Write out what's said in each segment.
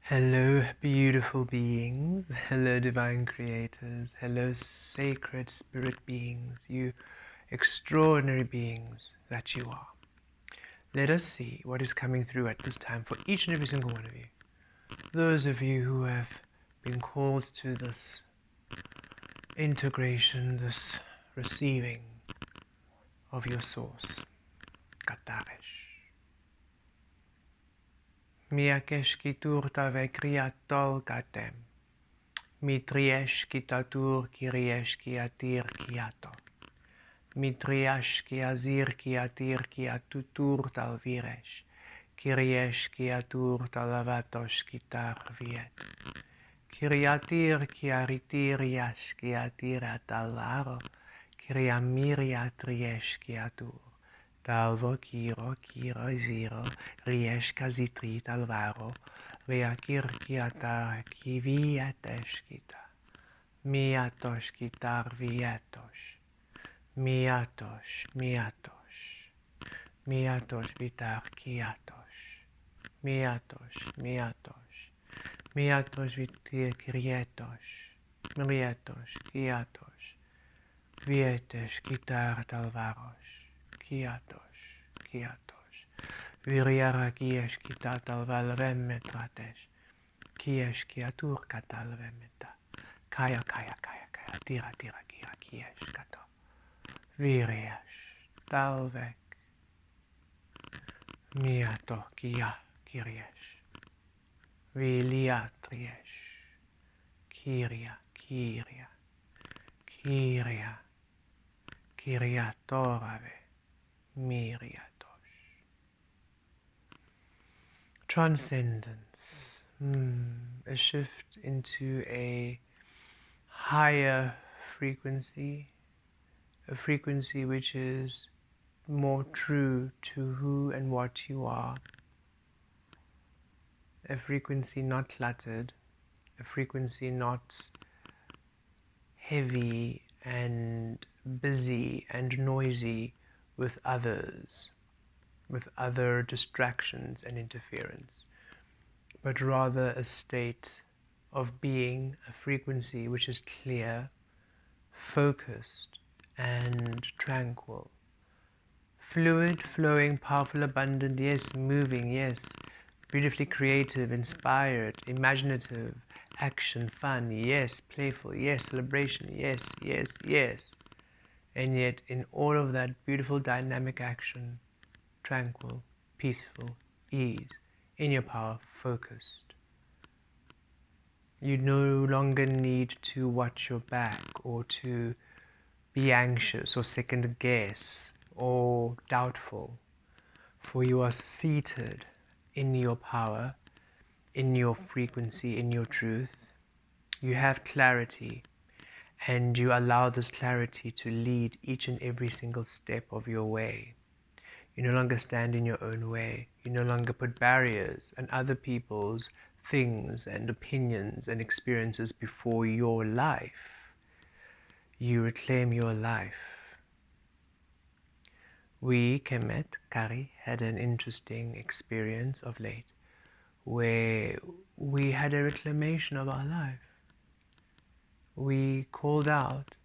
Hello, beautiful beings. Hello, divine creators. Hello, sacred spirit beings, you extraordinary beings that you are. Let us see what is coming through at this time for each and every single one of you. Those of you who have been called to this integration, this receiving of your source. Kataresh. Miakesh kitur tave kriatol katem. Mitriesh kitatur kiriesh kiatir kiato. Mitriash kiazir kiatir kiatutur talviresh. Kiriesh kiatur talavatos kitar viet. Kiriatir kiaritir yash kiatira talvaro. Kiriamiria triesh kiatur. Talvo kiro ziro riesh kazitri talvaro. Veakir kiata kiviatesh kita. Miatos kitar viatos. Miatos vitar kiatos. Miatos vitir krietos. Mrietos kiatos. Vietes kitar talvaros. Kiatos. Viriara kiesh kita talval vemetratesh. Kiesh kiatur katal vemeta. Kaya. Tira kia kiesh kato. Viriash talvek. Miato kia kiriesh. Viliatriesh. Kiria. Kiriatorave. Miriatos. Transcendence. A shift into a higher frequency, a frequency which is more true to who and what you are, a frequency not cluttered, a frequency not heavy and busy and noisy with others, with other distractions and interference, but rather a state of being, a frequency which is clear, focused, and tranquil. Fluid, flowing, powerful, abundant, yes, moving, yes, beautifully creative, inspired, imaginative, action, fun, yes, playful, yes, celebration, yes. And yet in all of that beautiful dynamic action, tranquil, peaceful, ease, in your power, focused. You no longer need to watch your back or to be anxious or second guess or doubtful, for you are seated in your power, in your frequency, in your truth. You have clarity, and you allow this clarity to lead each and every single step of your way. You no longer stand in your own way. You no longer put barriers and other people's things and opinions and experiences before your life. You reclaim your life. We, Kemet Kah-Ri, had an interesting experience of late where we had a reclamation of our life. We called out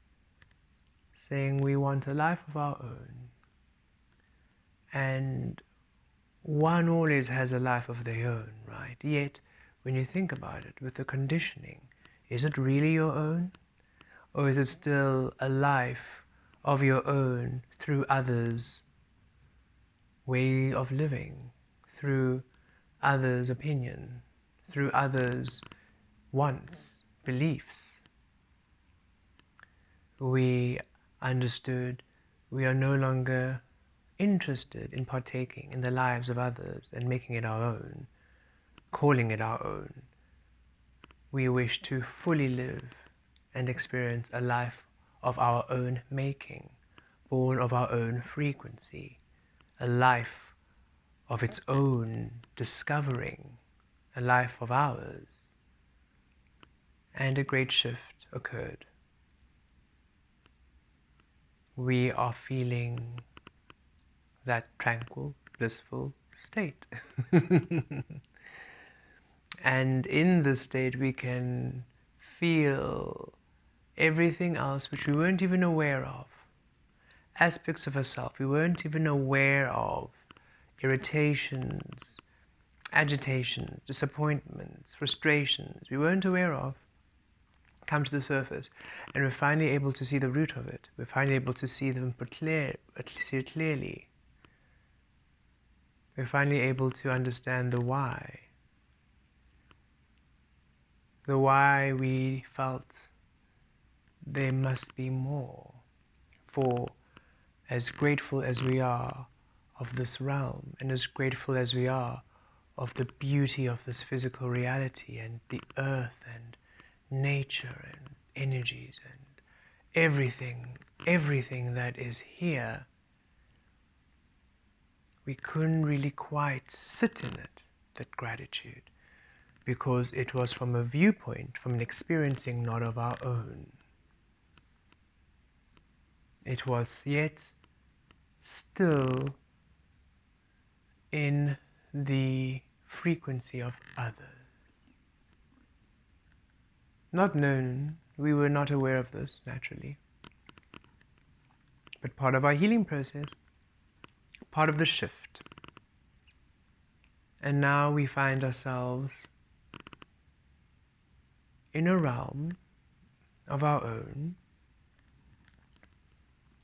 saying we want a life of our own. And one always has a life of their own, right? Yet, when you think about it, with the conditioning, is it really your own? Or is it still a life of your own through others' way of living, through others' opinion, through others' wants, beliefs? We understood we are no longer interested in partaking in the lives of others and making it our own, calling it our own. We wish to fully live and experience a life of our own making, born of our own frequency, a life of its own discovering, a life of ours. And a great shift occurred. We are feeling that tranquil, blissful state. And in this state we can feel everything else which we weren't even aware of. Aspects of ourselves we weren't even aware of. Irritations, agitations, disappointments, frustrations we weren't aware of come to the surface, and we're finally able to see the root of it. We're finally able to see them see it clearly. We're finally able to understand the why. The why we felt there must be more. For as grateful as we are of this realm, and as grateful as we are of the beauty of this physical reality and the earth and nature and energies and everything that is here, we couldn't really quite sit in it, that gratitude, because it was from a viewpoint, from an experiencing not of our own. It was yet still in the frequency of others. Not known, we were not aware of this naturally, but part of our healing process, part of the shift. And now we find ourselves in a realm of our own,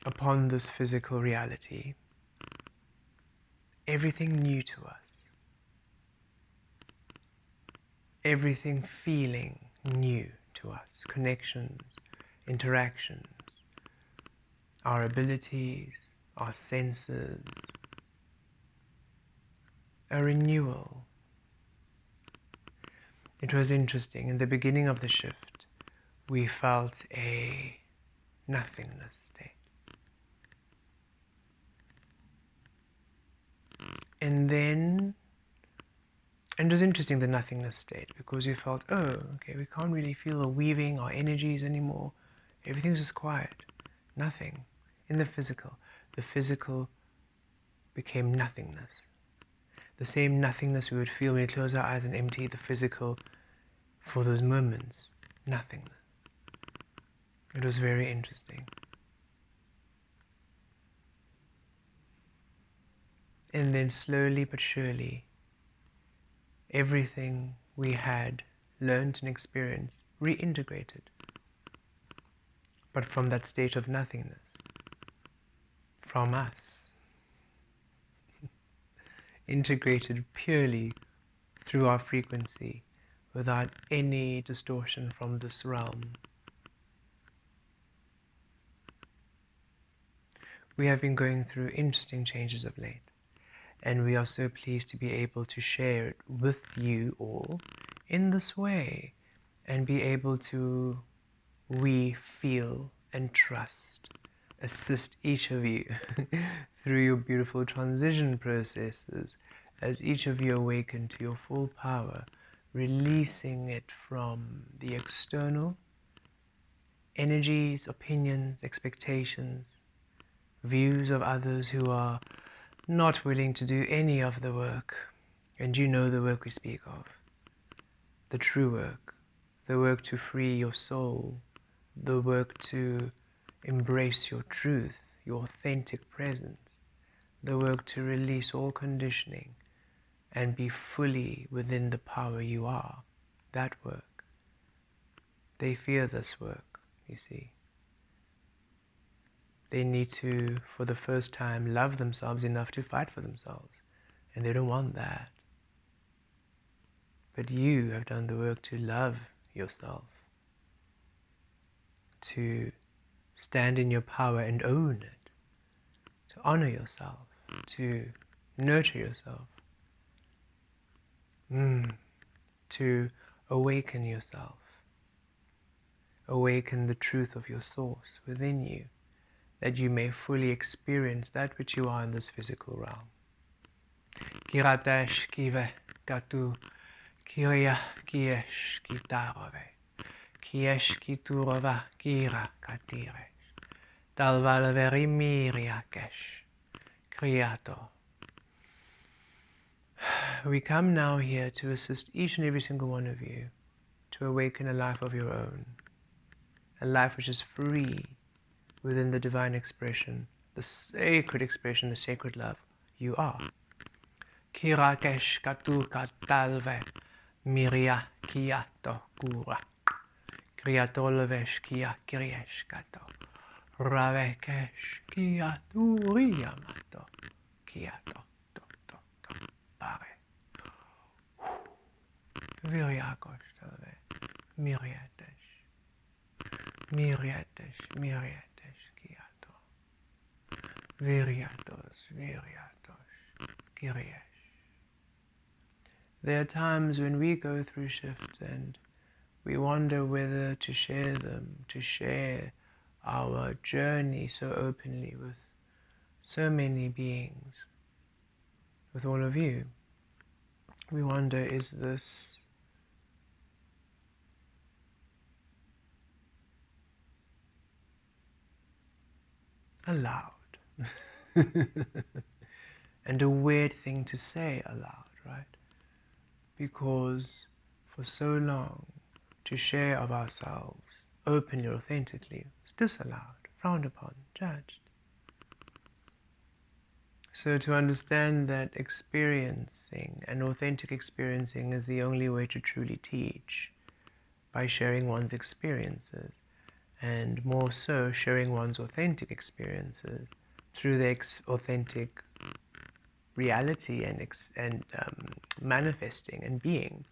upon this physical reality, everything new to us, everything feeling new to us, connections, interactions, our abilities, our senses, a renewal. It was interesting, in the beginning of the shift, we felt a nothingness state. And it was interesting, the nothingness state, because we felt, oh, okay, we can't really feel the weaving or energies anymore. Everything's just quiet, nothing. In the physical became nothingness. The same nothingness we would feel when we close our eyes and empty the physical for those moments, nothingness. It was very interesting. And then slowly but surely, everything we had learned and experienced reintegrated, but from that state of nothingness, from us, integrated purely through our frequency, without any distortion from this realm. We have been going through interesting changes of late, and we are so pleased to be able to share it with you all in this way, and be able to, we feel and trust, assist each of you through your beautiful transition processes, as each of you awaken to your full power, releasing it from the external energies, opinions, expectations, views of others who are not willing to do any of the work. And you know the work we speak of, the true work, the work to free your soul, the work to embrace your truth, your authentic presence, the work to release all conditioning and be fully within the power you are. That work. They fear this work, you see. They need to, for the first time, love themselves enough to fight for themselves, and they don't want that. But you have done the work to love yourself, to stand in your power and own it, to honor yourself, to nurture yourself, to awaken yourself, awaken the truth of your source within you, that you may fully experience that which you are in this physical realm. Kiratesh kive katu kiria kiesh kitarove kiesh kiturova kira katire dalvalveri miriakesh kriato. We come now here to assist each and every single one of you to awaken a life of your own, a life which is free within the divine expression, the sacred expression, the sacred love you are. Kirakesh katu katalve miria kiato kura kriatolvesh kia kiriesh kato ravekesh kiaturia mato kiato to to to pare viriakosh talve miriatesh miriatesh miriatesh kiato viriatos viriatos kiriesh. There are times when we go through shifts and we wonder whether to share them, to share our journey so openly with so many beings, with all of you. We wonder, is this allowed? And a weird thing to say aloud, right? Because for so long, to share of ourselves openly, authentically, was disallowed, frowned upon, judged. So to understand that experiencing and authentic experiencing is the only way to truly teach, by sharing one's experiences, and more so sharing one's authentic experiences through the authentic reality and manifesting and being.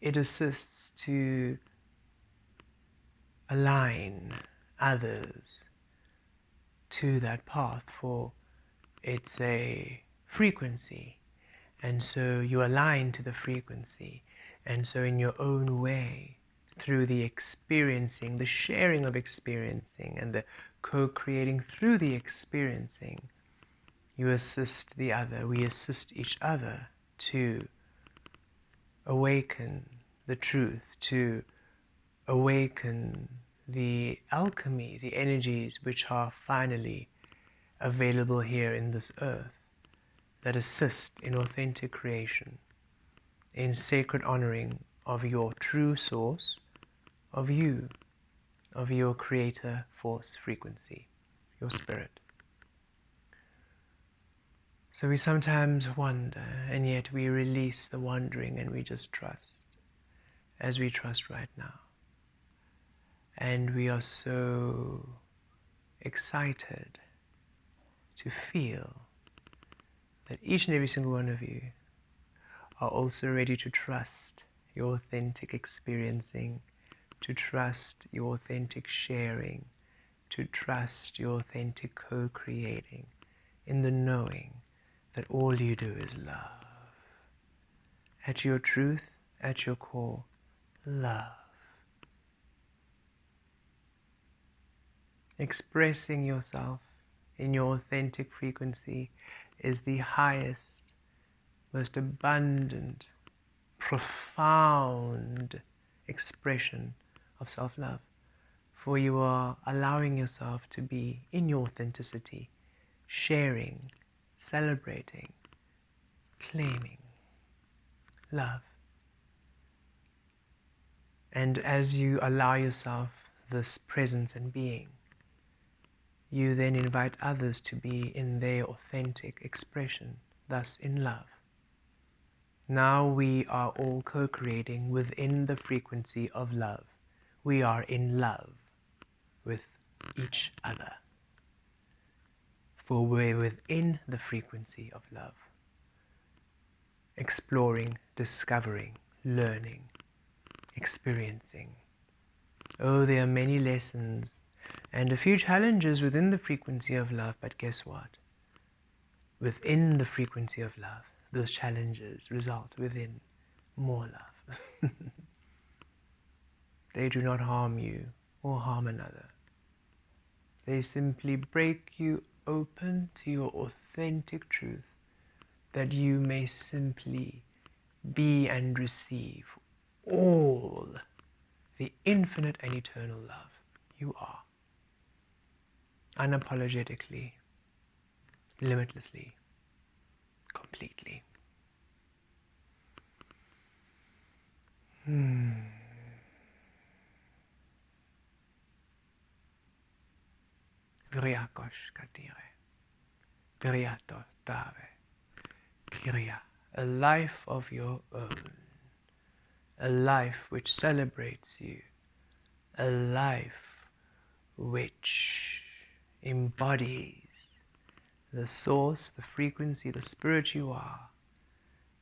It assists to align others to that path, for it's a frequency, and so you align to the frequency, and so in your own way, through the experiencing, the sharing of experiencing, and the co-creating through the experiencing, you assist the other, we assist each other to awaken the truth, to awaken the alchemy, the energies which are finally available here in this earth, that assist in authentic creation, in sacred honoring of your true source, of you, of your creator force frequency, your spirit. So we sometimes wonder, and yet we release the wondering and we just trust, as we trust right now. And we are so excited to feel that each and every single one of you are also ready to trust your authentic experiencing, to trust your authentic sharing, to trust your authentic co-creating, in the knowing that all you do is love. At your truth, at your core, love. Expressing yourself in your authentic frequency is the highest, most abundant, profound expression of self-love. For you are allowing yourself to be in your authenticity, sharing, celebrating, claiming love. And as you allow yourself this presence and being, you then invite others to be in their authentic expression, thus in love. Now we are all co-creating within the frequency of love. We are in love with each other. For we're within the frequency of love. Exploring, discovering, learning, experiencing. Oh, there are many lessons and a few challenges within the frequency of love, but guess what? Within the frequency of love, those challenges result within more love. They do not harm you or harm another. They simply break you open to your authentic truth, that you may simply be and receive all the infinite and eternal love you are, unapologetically, limitlessly, completely. katire. Biriato tave. Kiria. A life of your own. A life which celebrates you. A life which embodies the source, the frequency, the spirit you are,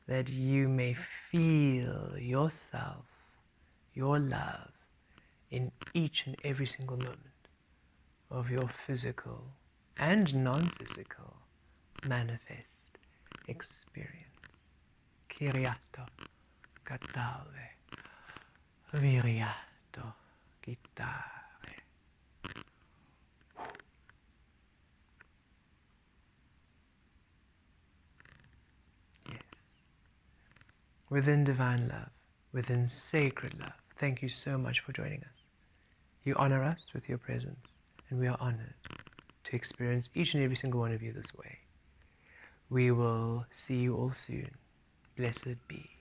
that you may feel yourself, your love, in each and every single moment of your physical and non-physical manifest experience. Kiriato katave, viriato gitare. Yes. Within divine love, within sacred love, thank you so much for joining us. You honor us with your presence, and we are honored to experience each and every single one of you this way. We will see you all soon. Blessed be.